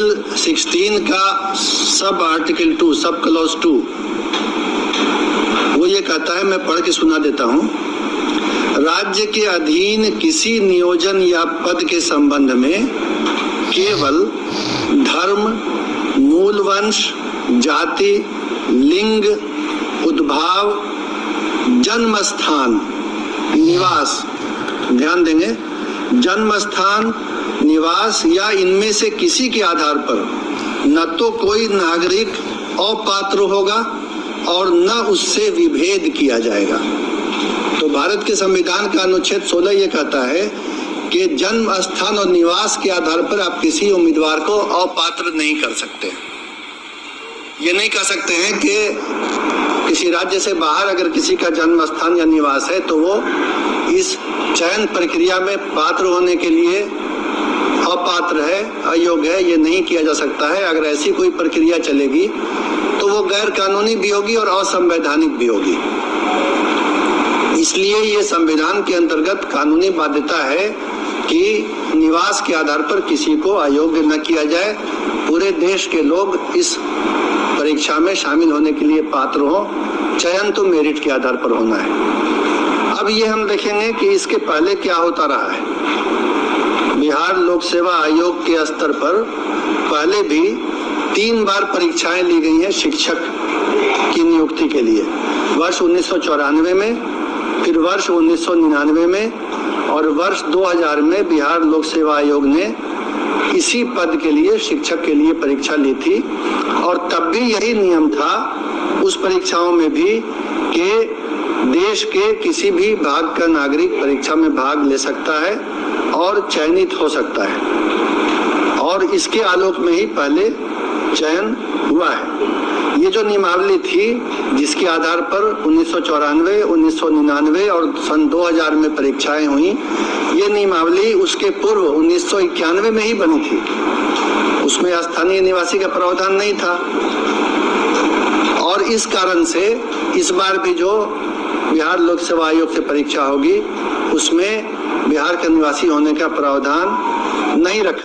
Article 16 का sub article 2 sub clause 2 वो ये कहता है, मैं पढ़ के सुना देता हूँ। राज्य के अधीन किसी नियोजन या पद के संबंध में केवल धर्म, मूल वंश, जाति, लिंग, उद्भाव, जन्म स्थान, निवास, ध्यान देंगे, जन्म स्थान, निवास या इनमें से किसी के आधार पर न तो कोई नागरिक अपात्र होगा और न उससे विभेद किया जाएगा। तो भारत के संविधान का अनुच्छेद 16 ये कहता है कि जन्म स्थान और निवास के आधार पर आप किसी उम्मीदवार को अपात्र नहीं कर सकते। ये नहीं कह सकते हैं कि किसी राज्य से बाहर अगर किसी का जन्म स्थान या निवास है तो वो इस चयन प्रक्रिया में पात्र होने के लिए अपात्र है, अयोग्य है, ये नहीं किया जा सकता है। अगर ऐसी कोई प्रक्रिया चलेगी तो वो गैर कानूनी भी होगी और असंवैधानिक भी होगी। इसलिए ये संविधान के अंतर्गत कानूनी बाध्यता है कि निवास के आधार पर किसी को अयोग्य न किया जाए। पूरे देश के लोग इस परीक्षा में शामिल होने के लिए पात्र हो। चयन तो मेरिट के आधार पर होना है। अब ये हम देखेंगे कि इसके पहले क्या होता रहा है। बिहार लोक सेवा आयोग के स्तर पर पहले भी 3 बार परीक्षाएं ली गई हैं शिक्षक की नियुक्ति के लिए। वर्ष 1994 में, फिर वर्ष 1999 में और वर्ष 2000 में बिहार लोक सेवा आयोग ने इसी पद के लिए, शिक्षक के लिए परीक्षा ली थी। और तब भी यही नियम था उस परीक्षाओं में भी कि देश के किसी भी भाग का नागरिक परीक्षा में भाग ले सकता है और चयनित हो सकता है। और इसके आलोक में ही पहले चयन हुआ है। ये जो नियमावली थी जिसके आधार पर 1994, 1999 और सन 2000 में परीक्षाएं हुई, ये नियमावली उसके पूर्व 1991 में ही बनी थी। उसमें स्थानीय निवासी का प्रावधान नहीं था। और इस कारण से इस बार भी जो बिहार लोक सेवा आयोग से परीक्षा होगी उसमें बिहार का निवासी होने का प्रावधान नहीं रखा।